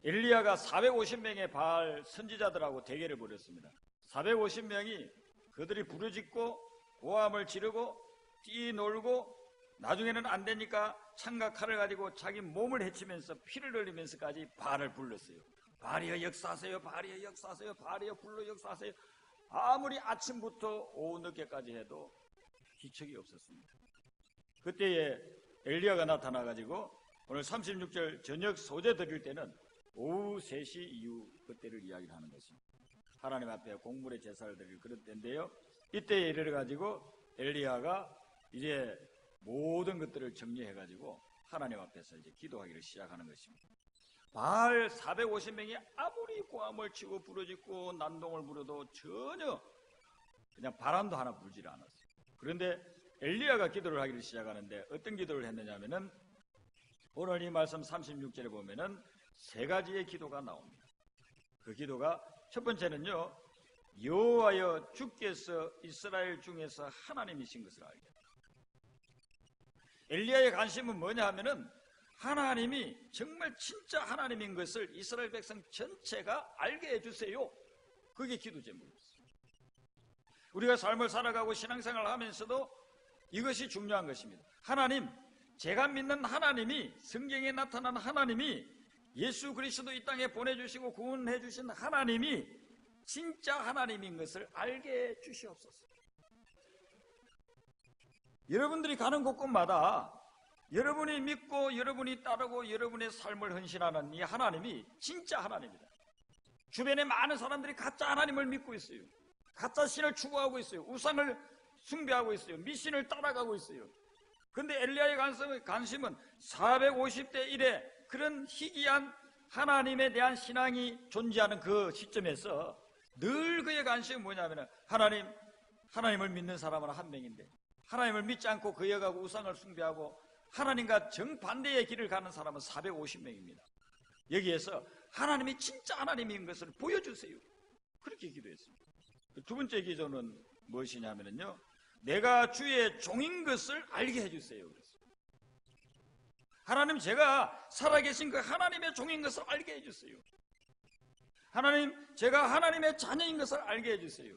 엘리야가 450명의 바알 선지자들하고 대결을 벌였습니다. 450명이 그들이 부르짖고 고함을 지르고 뛰놀고 나중에는 안 되니까 창과 칼을 가지고 자기 몸을 헤치면서 피를 흘리면서까지 바알을 불렀어요. 바알이여 역사하세요, 바알이여 역사하세요, 바알이여 불러 역사하세요. 아무리 아침부터 오후 늦게까지 해도 기척이 없었습니다. 그때에 엘리야가 나타나가지고 오늘 36절 저녁 소재 드릴 때는 오후 3시 이후 그때를 이야기를 하는 것입니다. 하나님 앞에 공물의 제사를 드릴 그런 때인데요, 이때에 이르러가지고 엘리야가 이제 모든 것들을 정리해가지고 하나님 앞에서 이제 기도하기를 시작하는 것입니다. 바알 450명이 아무리 고함을 치고 부르짖고 난동을 부려도 전혀 그냥 바람도 하나 불지를 않았어요. 그런데 엘리야가 기도를 하기를 시작하는데 어떤 기도를 했느냐면은 오늘 이 말씀 36절에 보면은 3가지의 기도가 나옵니다. 그 기도가 첫 번째는요, 여호와여 주께서 이스라엘 중에서 하나님이신 것을 알게 합니다. 엘리야의 관심은 뭐냐 하면은 하나님이 정말 진짜 하나님인 것을 이스라엘 백성 전체가 알게 해주세요. 그게 기도 제목이었어요. 우리가 삶을 살아가고 신앙생활을 하면서도 이것이 중요한 것입니다. 하나님, 제가 믿는 하나님이, 성경에 나타난 하나님이, 예수 그리스도 이 땅에 보내주시고 구원해 주신 하나님이 진짜 하나님인 것을 알게 해 주시옵소서. 여러분들이 가는 곳곳마다 여러분이 믿고 여러분이 따르고 여러분의 삶을 헌신하는 이 하나님이 진짜 하나님이다. 주변에 많은 사람들이 가짜 하나님을 믿고 있어요. 가짜 신을 추구하고 있어요. 우상을 숭배하고 있어요. 미신을 따라가고 있어요. 그런데 엘리야의 관심은 450대 1에 그런 희귀한 하나님에 대한 신앙이 존재하는 그 시점에서 늘 그의 관심은 뭐냐면 하나님을 믿는 사람은 한 명인데 하나님을 믿지 않고 그에 가고 우상을 숭배하고 하나님과 정반대의 길을 가는 사람은 450명입니다. 여기에서 하나님이 진짜 하나님인 것을 보여주세요. 그렇게 기도했습니다. 두 번째 기도는 무엇이냐면요, 내가 주의 종인 것을 알게 해주세요. 하나님, 제가 살아계신 그 하나님의 종인 것을 알게 해주세요. 하나님, 제가 하나님의 자녀인 것을 알게 해주세요.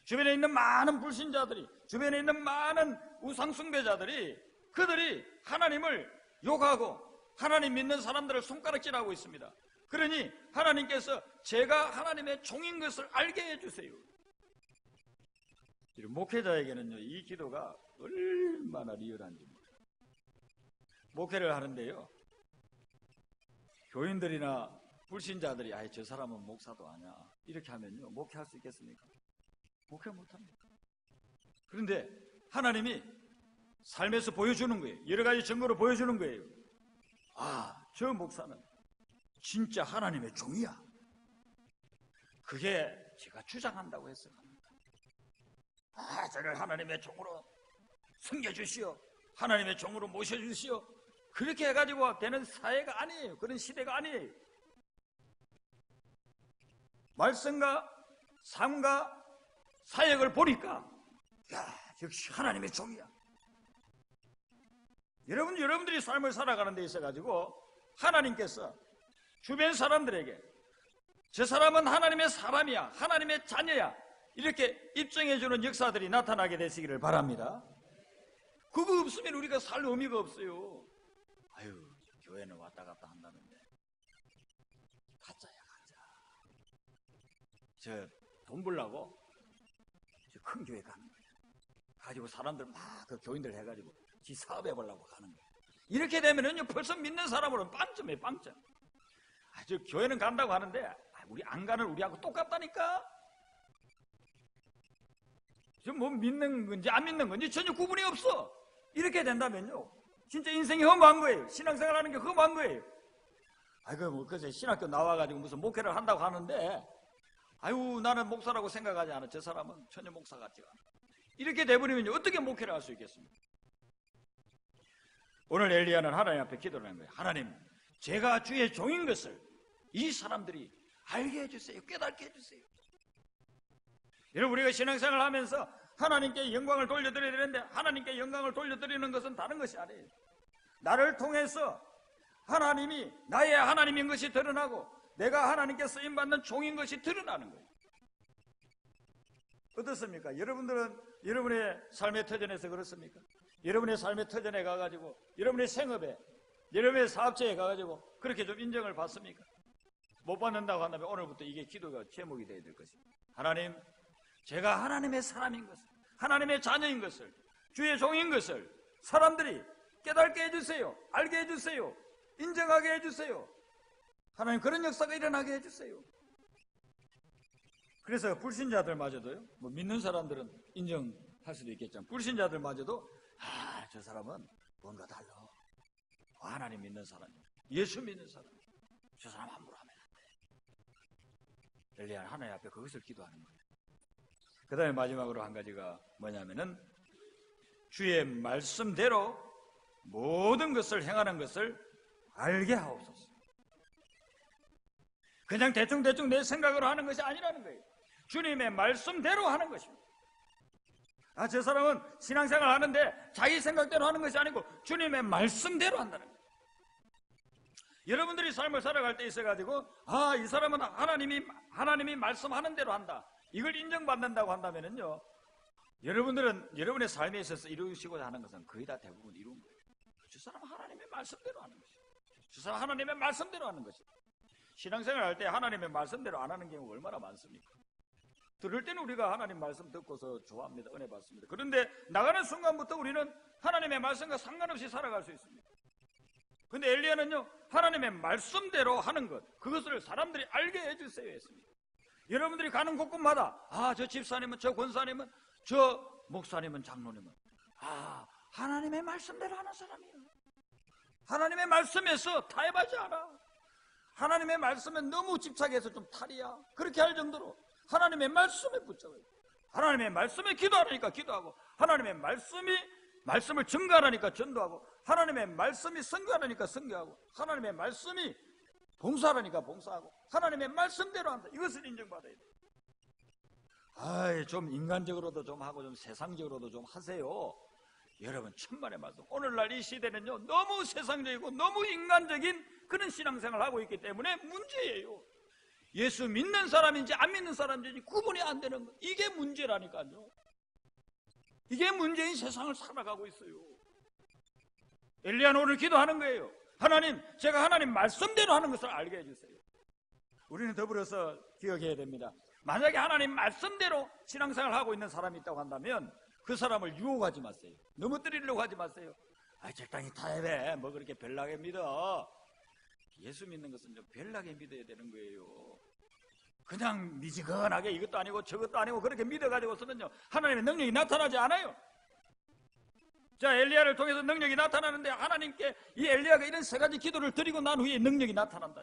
주변에 있는 많은 불신자들이, 주변에 있는 많은 우상숭배자들이, 그들이 하나님을 욕하고 하나님 믿는 사람들을 손가락질하고 있습니다. 그러니 하나님께서 제가 하나님의 종인 것을 알게 해주세요. 목회자에게는요, 이 기도가 얼마나 리얼한지 몰라요. 목회를 하는데요, 교인들이나 불신자들이 아이 저 사람은 목사도 아냐 이렇게 하면요, 목회할 수 있겠습니까? 목회 못합니다. 그런데 하나님이 삶에서 보여주는 거예요. 여러 가지 증거로 보여주는 거예요. 아, 저 목사는 진짜 하나님의 종이야. 그게 제가 주장한다고 해서 합니다. 아, 저를 하나님의 종으로 섬겨주시오, 하나님의 종으로 모셔주시오, 그렇게 해가지고 되는 사회가 아니에요. 그런 시대가 아니에요. 말씀과 삶과 사역을 보니까 야, 역시 하나님의 종이야. 여러분들이 삶을 살아가는 데 있어가지고 하나님께서 주변 사람들에게 저 사람은 하나님의 사람이야, 하나님의 자녀야, 이렇게 입증해주는 역사들이 나타나게 되시기를 바랍니다. 그거 없으면 우리가 살 의미가 없어요. 아유, 교회는 왔다 갔다 한다는데 가짜야, 가짜. 저 돈 벌라고 저 큰 교회 가는 거야. 가지고 사람들 막 그 교인들 해가지고 지 사업해보려고 가는 거야. 이렇게 되면은요, 벌써 믿는 사람으로는 빵점이에요, 빵점. 아, 저 교회는 간다고 하는데 우리 안 가는 우리하고 똑같다니까. 저 뭐 믿는 건지 안 믿는 건지 전혀 구분이 없어. 이렇게 된다면요, 진짜 인생이 허무한 거예요. 신앙생활 하는 게 허무한 거예요. 아이고, 뭐 그새 신학교 나와가지고 무슨 목회를 한다고 하는데 아유, 나는 목사라고 생각하지 않아. 저 사람은 전혀 목사 같지가 않아. 이렇게 돼버리면 어떻게 목회를 할 수 있겠습니까? 오늘 엘리야는 하나님 앞에 기도를 한 거예요. 하나님, 제가 주의 종인 것을 이 사람들이 알게 해주세요. 깨닫게 해주세요. 여러분, 우리가 신앙생활을 하면서 하나님께 영광을 돌려드려야 되는데 하나님께 영광을 돌려드리는 것은 다른 것이 아니에요. 나를 통해서 하나님이 나의 하나님인 것이 드러나고 내가 하나님께 쓰임받는 종인 것이 드러나는 거예요. 어떻습니까? 여러분들은 여러분의 삶의 터전에서 그렇습니까? 여러분의 삶의 터전에 가가지고 여러분의 생업에 여러분의 사업체에 가가지고 그렇게 좀 인정을 받습니까? 못 받는다고 한다면 오늘부터 이게 기도가 제목이 되어야 될 것입니다. 하나님, 제가 하나님의 사람인 것을, 하나님의 자녀인 것을, 주의 종인 것을 사람들이 깨닫게 해주세요. 알게 해주세요. 인정하게 해주세요. 하나님, 그런 역사가 일어나게 해주세요. 그래서 불신자들마저도요, 뭐 믿는 사람들은 인정할 수도 있겠지만 불신자들마저도 저 사람은 뭔가 달라. 하나님 믿는 사람, 예수 믿는 사람, 저 사람 함부로 하면 안 돼. 엘리야는 하나님 앞에 그것을 기도하는 거예요. 그 다음에 마지막으로 한 가지가 뭐냐면은 주의 말씀대로 모든 것을 행하는 것을 알게 하옵소서. 그냥 대충대충 내 생각으로 하는 것이 아니라는 거예요. 주님의 말씀대로 하는 것입니다. 저 사람은 신앙생활 하는데 자기 생각대로 하는 것이 아니고 주님의 말씀대로 한다는 거예요. 여러분들이 삶을 살아갈 때 있어가지고 이 사람은 하나님이 말씀하는 대로 한다, 이걸 인정받는다고 한다면은요, 여러분들은 여러분의 삶에 있어서 이루시고자 하는 것은 거의 다 대부분 이룬 거예요. 저 사람은 하나님의 말씀대로 하는 것이에요. 저 사람은 하나님의 말씀대로 하는 것이에요. 신앙생활 할 때 하나님의 말씀대로 안 하는 경우가 얼마나 많습니까? 들을 때는 우리가 하나님 말씀 듣고서 좋아합니다. 은혜 받습니다. 그런데 나가는 순간부터 우리는 하나님의 말씀과 상관없이 살아갈 수 있습니다. 근데 엘리야는요, 하나님의 말씀대로 하는 것, 그것을 사람들이 알게 해주세요 했습니다. 여러분들이 가는 곳곳마다 저 집사님은, 저 권사님은, 저 목사님은, 장로님은 하나님의 말씀대로 하는 사람이에요. 하나님의 말씀에서 타협하지 않아. 하나님의 말씀에 너무 집착해서 좀 탈이야. 그렇게 할 정도로 하나님의 말씀에 붙잡아요. 하나님의 말씀에 기도하니까 기도하고, 하나님의 말씀을 증거하니까 전도하고, 하나님의 말씀이 선교하니까 선교하고, 하나님의 말씀이 봉사하니까 봉사하고, 하나님의 말씀대로 한다. 이것을 인정받아야 돼요. 좀 인간적으로도 좀 하고 좀 세상적으로도 좀 하세요. 여러분, 천만의 말씀. 오늘날 이 시대는요, 너무 세상적이고 너무 인간적인 그런 신앙생활을 하고 있기 때문에 문제예요. 예수 믿는 사람인지 안 믿는 사람인지 구분이 안 되는 거, 이게 문제라니까요. 이게 문제인 세상을 살아가고 있어요. 엘리야는 오늘 기도하는 거예요. 하나님, 제가 하나님 말씀대로 하는 것을 알게 해주세요. 우리는 더불어서 기억해야 됩니다. 만약에 하나님 말씀대로 신앙생활을 하고 있는 사람이 있다고 한다면 그 사람을 유혹하지 마세요. 넘어뜨리려고 하지 마세요. 적당히 타협해. 뭐 그렇게 별나게 믿어. 예수 믿는 것은 좀 별나게 믿어야 되는 거예요. 그냥 미지근하게 이것도 아니고 저것도 아니고 그렇게 믿어가지고서는요, 하나님의 능력이 나타나지 않아요. 자, 엘리야를 통해서 능력이 나타나는데 하나님께 이 엘리야가 이런 세 가지 기도를 드리고 난 후에 능력이 나타난다.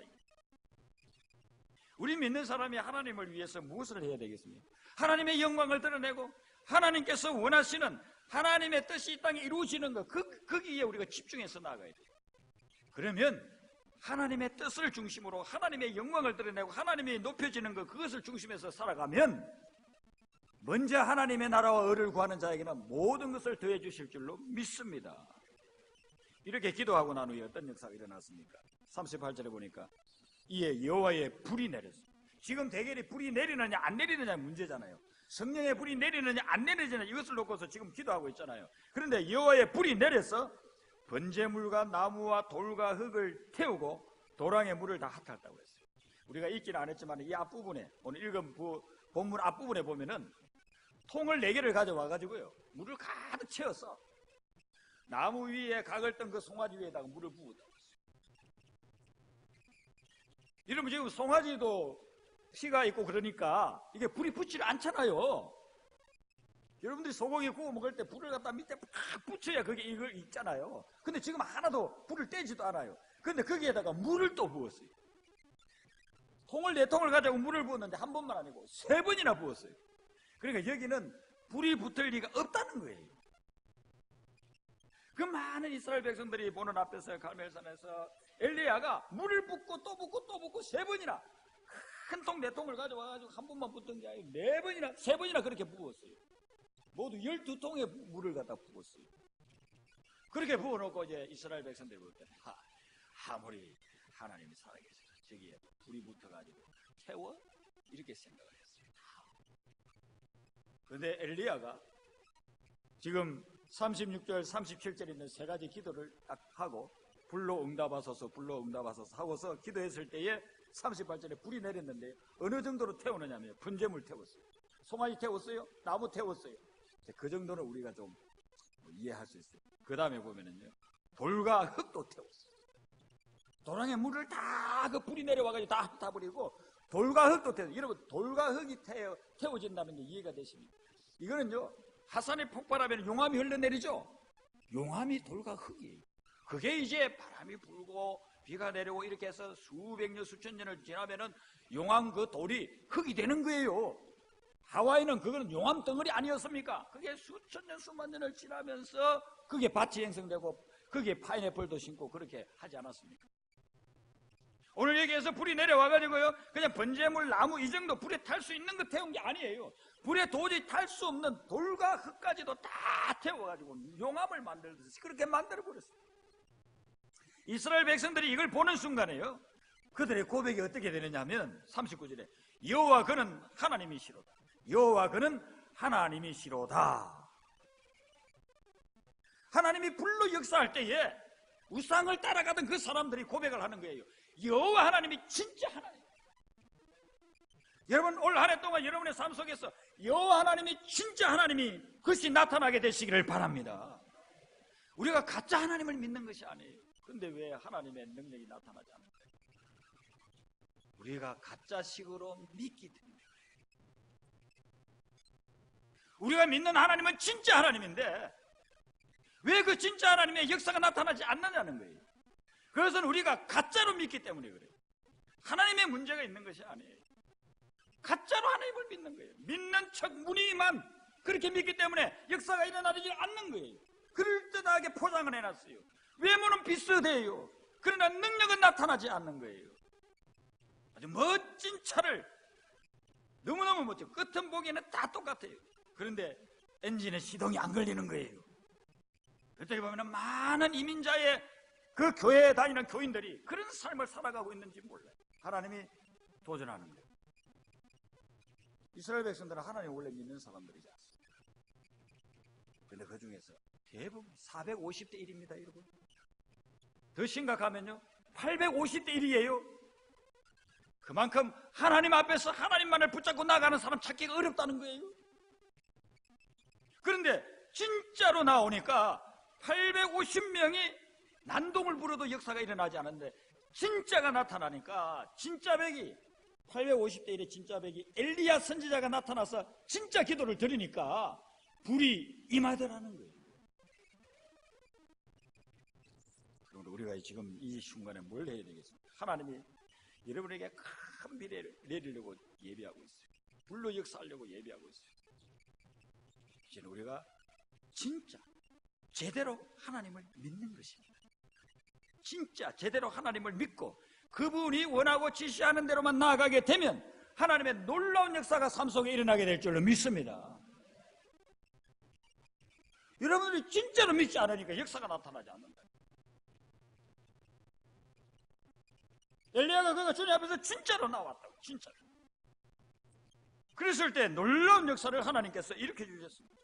우리 믿는 사람이 하나님을 위해서 무엇을 해야 되겠습니까? 하나님의 영광을 드러내고 하나님께서 원하시는 하나님의 뜻이 이 땅에 이루어지는 것, 거기에 우리가 집중해서 나아가야 돼요. 그러면 하나님의 뜻을 중심으로 하나님의 영광을 드러내고 하나님이 높여지는 것, 그것을 중심해서 살아가면 먼저 하나님의 나라와 의를 구하는 자에게는 모든 것을 더해 주실 줄로 믿습니다. 이렇게 기도하고 난 후에 어떤 역사가 일어났습니까? 38절에 보니까 이에 여호와의 불이 내렸어요. 지금 대결이 불이 내리느냐 안 내리느냐 문제잖아요. 성령의 불이 내리느냐 안 내리느냐 이것을 놓고서 지금 기도하고 있잖아요. 그런데 여호와의 불이 내려서 번제물과 나무와 돌과 흙을 태우고 도랑의 물을 다 핫했다고 했어요. 우리가 읽지는 안 했지만 이 앞부분에, 오늘 읽은 본문 앞부분에 보면은 통을 4개를 가져와 가지고요, 물을 가득 채워서 나무 위에 각을 뜬 그 송아지 위에다가 물을 부었다고 했어요. 여러분, 지금 송아지도 피가 있고 그러니까 이게 불이 붙지 않잖아요. 여러분들이 소고기 구워 먹을 때 불을 갖다 밑에 팍 붙여야 그게 이걸 익잖아요. 근데 지금 하나도 불을 떼지도 않아요. 근데 거기에다가 물을 또 부었어요. 통을 4통을 가지고 물을 부었는데 한 번만 아니고 3번이나 부었어요. 그러니까 여기는 불이 붙을 리가 없다는 거예요. 그 많은 이스라엘 백성들이 보는 앞에서 갈멜산에서 엘리야가 물을 붓고 또 붓고 또 붓고 3번이나 큰 통 4통을 가져와가지고 한 번만 붓던 게 아니고 4번이나 3번이나 그렇게 부었어요. 모두 12통의 물을 갖다 부었어요. 그렇게 부어놓고 이제 이스라엘 백성들이 볼 때 아무리 하나님이 살아계셔서 저기에 불이 붙어가지고 태워? 이렇게 생각을 했어요. 그런데 엘리야가 지금 36절 37절에 있는 세 가지 기도를 딱 하고 불로 응답하소서 불로 응답하소서 하고서 기도했을 때에 38절에 불이 내렸는데 어느 정도로 태우느냐면 분재물 태웠어요. 송아지 태웠어요. 나무 태웠어요. 그 정도는 우리가 좀 이해할 수 있어요. 그 다음에 보면은요, 돌과 흙도 태웠어요. 도랑에 물을 다 그 불이 내려와가지고 다 버리고 돌과 흙도 태웠어요. 여러분, 돌과 흙이 태워진다는 게 이해가 되십니까? 이거는요, 화산이 폭발하면 용암이 흘러내리죠. 용암이 돌과 흙이에요. 그게 이제 바람이 불고 비가 내리고 이렇게 해서 수백 년 수천 년을 지나면은 용암 그 돌이 흙이 되는 거예요. 하와이는 그거는 용암 덩어리 아니었습니까? 그게 수천 년 수만 년을 지나면서 그게 밭이 형성되고 그게 파인애플도 심고 그렇게 하지 않았습니까? 오늘 여기에서 불이 내려와가지고요, 그냥 번제물, 나무 이 정도 불에 탈 수 있는 거 태운 게 아니에요. 불에 도저히 탈 수 없는 돌과 흙까지도 다 태워가지고 용암을 만들듯이 그렇게 만들어버렸어요. 이스라엘 백성들이 이걸 보는 순간에요, 그들의 고백이 어떻게 되느냐면 39절에 여호와 그는 하나님이시로다. 여호와 그는 하나님이시로다. 하나님이 불로 역사할 때에 우상을 따라가던 그 사람들이 고백을 하는 거예요. 여호와 하나님이 진짜 하나님. 여러분, 올 한 해 동안 여러분의 삶 속에서 여호와 하나님이 진짜 하나님이 그것이 나타나게 되시기를 바랍니다. 우리가 가짜 하나님을 믿는 것이 아니에요. 그런데 왜 하나님의 능력이 나타나지 않을까요? 우리가 가짜식으로 믿기 때문에. 우리가 믿는 하나님은 진짜 하나님인데 왜 그 진짜 하나님의 역사가 나타나지 않느냐는 거예요. 그것은 우리가 가짜로 믿기 때문에 그래요. 하나님의 문제가 있는 것이 아니에요. 가짜로 하나님을 믿는 거예요. 믿는 척 무늬만 그렇게 믿기 때문에 역사가 일어나지 않는 거예요. 그럴듯하게 포장을 해놨어요. 외모는 비슷해요. 그러나 능력은 나타나지 않는 거예요. 아주 멋진 차를 너무너무 멋져. 끝은 보기에는 다 똑같아요. 그런데 엔진에 시동이 안 걸리는 거예요. 어떻게 보면 많은 이민자의 그 교회에 다니는 교인들이 그런 삶을 살아가고 있는지 몰라요. 하나님이 도전하는 거예요. 이스라엘 백성들은 하나님 원래 믿는 사람들이지 않습니까? 그런데 그 중에서 대부분 450대 1입니다, 여러분. 더 심각하면요, 850대 1이에요. 그만큼 하나님 앞에서 하나님만을 붙잡고 나가는 사람 찾기가 어렵다는 거예요. 그런데 진짜로 나오니까 850명이 난동을 부려도 역사가 일어나지 않았는데 진짜가 나타나니까 진짜 백이 850대 1의 진짜 백이 엘리야 선지자가 나타나서 진짜 기도를 드리니까 불이 임하더라는 거예요. 그럼 우리가 지금 이 순간에 뭘 해야 되겠습니까? 하나님이 여러분에게 큰 미래를 내리려고 예비하고 있어요. 불로 역사하려고 예비하고 있어요. 이제는 우리가 진짜 제대로 하나님을 믿는 것입니다. 진짜 제대로 하나님을 믿고 그분이 원하고 지시하는 대로만 나아가게 되면 하나님의 놀라운 역사가 삶 속에 일어나게 될 줄로 믿습니다. 여러분들이 진짜로 믿지 않으니까 역사가 나타나지 않는다. 엘리야가 그가 주님 앞에서 진짜로 나왔다고. 진짜로. 그랬을 때 놀라운 역사를 하나님께서 일으켜 주셨습니다.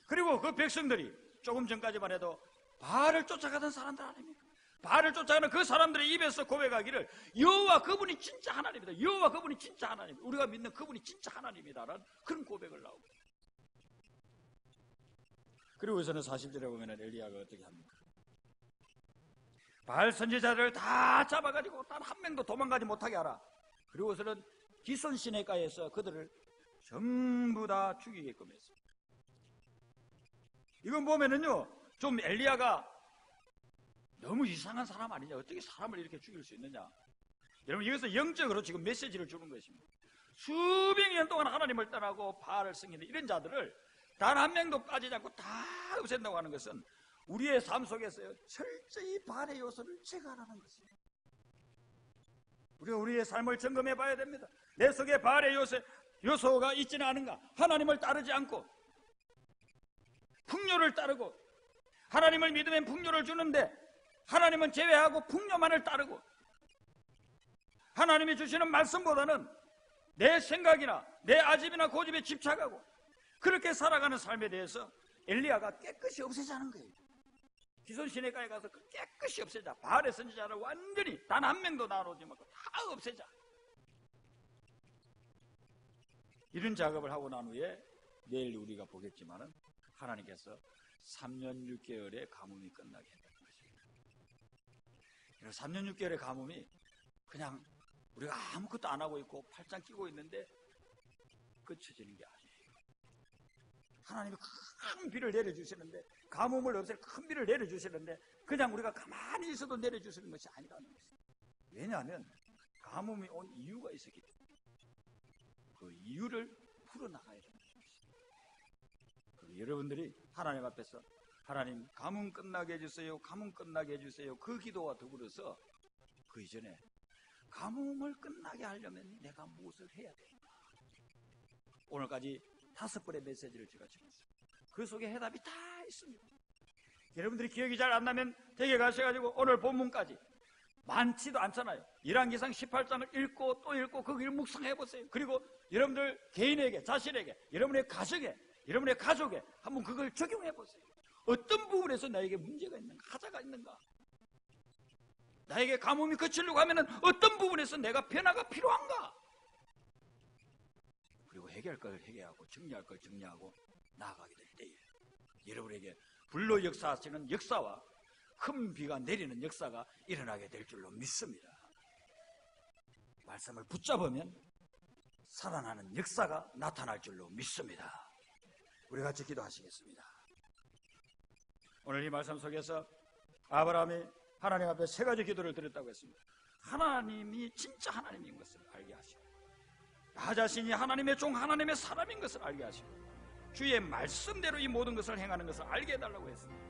그리고 그 백성들이 조금 전까지만 해도 바알을 쫓아가던 사람들 아닙니까? 바알을 쫓아가는 그 사람들의 입에서 고백하기를 여호와 그분이 진짜 하나님이다. 여호와 그분이 진짜 하나님. 우리가 믿는 그분이 진짜 하나님이다라는 그런 고백을 나오고. 그리고서는 40절에 보면 엘리야가 어떻게 합니까? 바알 선지자들을 다 잡아가지고 단 한 명도 도망가지 못하게 하라. 그리고서는 기손 시내가에서 그들을 전부 다 죽이게끔 했습니다. 이건 보면은요, 좀 엘리야가 너무 이상한 사람 아니냐? 어떻게 사람을 이렇게 죽일 수 있느냐? 여러분, 여기서 영적으로 지금 메시지를 주는 것입니다. 수백 년 동안 하나님을 떠나고 바알을 섬기는 이런 자들을 단 한 명도 빠지지 않고 다 없앤다고 하는 것은 우리의 삶 속에서요, 철저히 바알의 요소를 제거하라는 것입니다. 우리가 우리의 삶을 점검해 봐야 됩니다. 내 속에 바알의 요소가 있지는 않은가? 하나님을 따르지 않고 풍요를 따르고, 하나님을 믿으면 풍요를 주는데 하나님은 제외하고 풍요만을 따르고 하나님이 주시는 말씀보다는 내 생각이나 내 아집이나 고집에 집착하고 그렇게 살아가는 삶에 대해서 엘리야가 깨끗이 없애자는 거예요. 기손 시내가에 가서 깨끗이 없애자. 바알의 선지자를 완전히 단 한 명도 나오지 말고 다 없애자. 이런 작업을 하고 난 후에 내일 우리가 보겠지만은 하나님께서 3년 6개월의 가뭄이 끝나게 했다는 것입니다. 3년 6개월의 가뭄이 그냥 우리가 아무것도 안 하고 있고 팔짱 끼고 있는데 끝쳐지는 게 아니에요. 하나님이 큰 비를 내려주시는데, 가뭄을 없앨 큰 비를 내려주시는데 그냥 우리가 가만히 있어도 내려주시는 것이 아니라는 것입니다. 왜냐하면 가뭄이 온 이유가 있었기 때문에 그 이유를 풀어나가야 되는 것입니다. 여러분들이 하나님 앞에서 하나님 가뭄 끝나게 해주세요, 가뭄 끝나게 해주세요, 그 기도와 더불어서 그 이전에 가뭄을 끝나게 하려면 내가 무엇을 해야 되는가? 오늘까지 5번의 메시지를 제가 찍었습니다. 그 속에 해답이 다 있습니다. 여러분들이 기억이 잘 안 나면 댁에 가셔가지고 오늘 본문까지 많지도 않잖아요. 열왕기상 18장을 읽고 또 읽고 거기를 묵상해보세요. 그리고 여러분들 개인에게, 자신에게, 여러분의 가정에, 여러분의 가족에 한번 그걸 적용해보세요. 어떤 부분에서 나에게 문제가 있는가, 하자가 있는가, 나에게 가뭄이 그치려고 하면 어떤 부분에서 내가 변화가 필요한가, 그리고 해결할 걸 해결하고 정리할 걸 정리하고 나아가게 될 때에 여러분에게 불로 역사하시는 역사와 큰 비가 내리는 역사가 일어나게 될 줄로 믿습니다. 말씀을 붙잡으면 살아나는 역사가 나타날 줄로 믿습니다. 우리 같이 기도하시겠습니다. 오늘 이 말씀 속에서 아브라함이 하나님 앞에 3가지 기도를 드렸다고 했습니다. 하나님이 진짜 하나님인 것을 알게 하시고, 나 자신이 하나님의 종, 하나님의 사람인 것을 알게 하시고, 주의 말씀대로 이 모든 것을 행하는 것을 알게 해달라고 했습니다.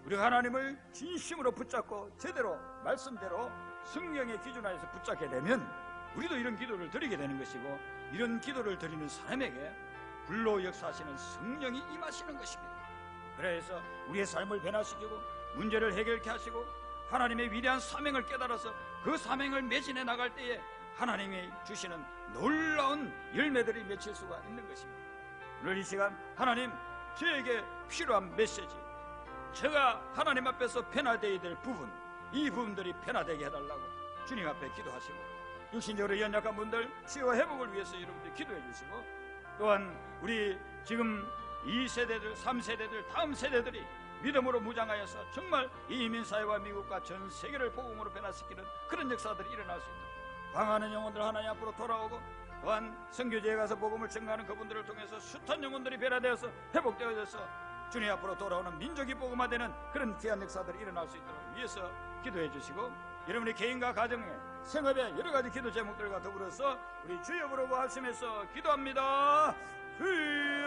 우리가 하나님을 진심으로 붙잡고 제대로 말씀대로 성령의 기준하에서 붙잡게 되면 우리도 이런 기도를 드리게 되는 것이고, 이런 기도를 드리는 사람에게 불로 역사하시는 성령이 임하시는 것입니다. 그래서 우리의 삶을 변화시키고 문제를 해결케 하시고 하나님의 위대한 사명을 깨달아서 그 사명을 매진해 나갈 때에 하나님이 주시는 놀라운 열매들이 맺힐 수가 있는 것입니다. 오늘 이 시간 하나님, 저에게 필요한 메시지, 제가 하나님 앞에서 변화되어야 될 부분, 이 부분들이 변화되게 해달라고 주님 앞에 기도하시고, 육신적으로 연약한 분들 치유와 회복을 위해서 여러분들 기도해 주시고, 또한 우리 지금 2세대들, 3세대들, 다음 세대들이 믿음으로 무장하여서 정말 이 이민사회와 미국과 전 세계를 복음으로 변화시키는 그런 역사들이 일어날 수 있도록, 방황하는 영혼들 하나님 앞으로 돌아오고, 또한 선교지에 가서 복음을 증거하는 그분들을 통해서 숱한 영혼들이 변화되어서 회복되어져서 주님 앞으로 돌아오는 민족이 복음화되는 그런 귀한 역사들이 일어날 수 있도록 위해서 기도해 주시고, 여러분의 개인과 가정에, 생업에 여러 가지 기도 제목들과 더불어서 우리 주여 부르고 하시면서 기도합니다. 주여.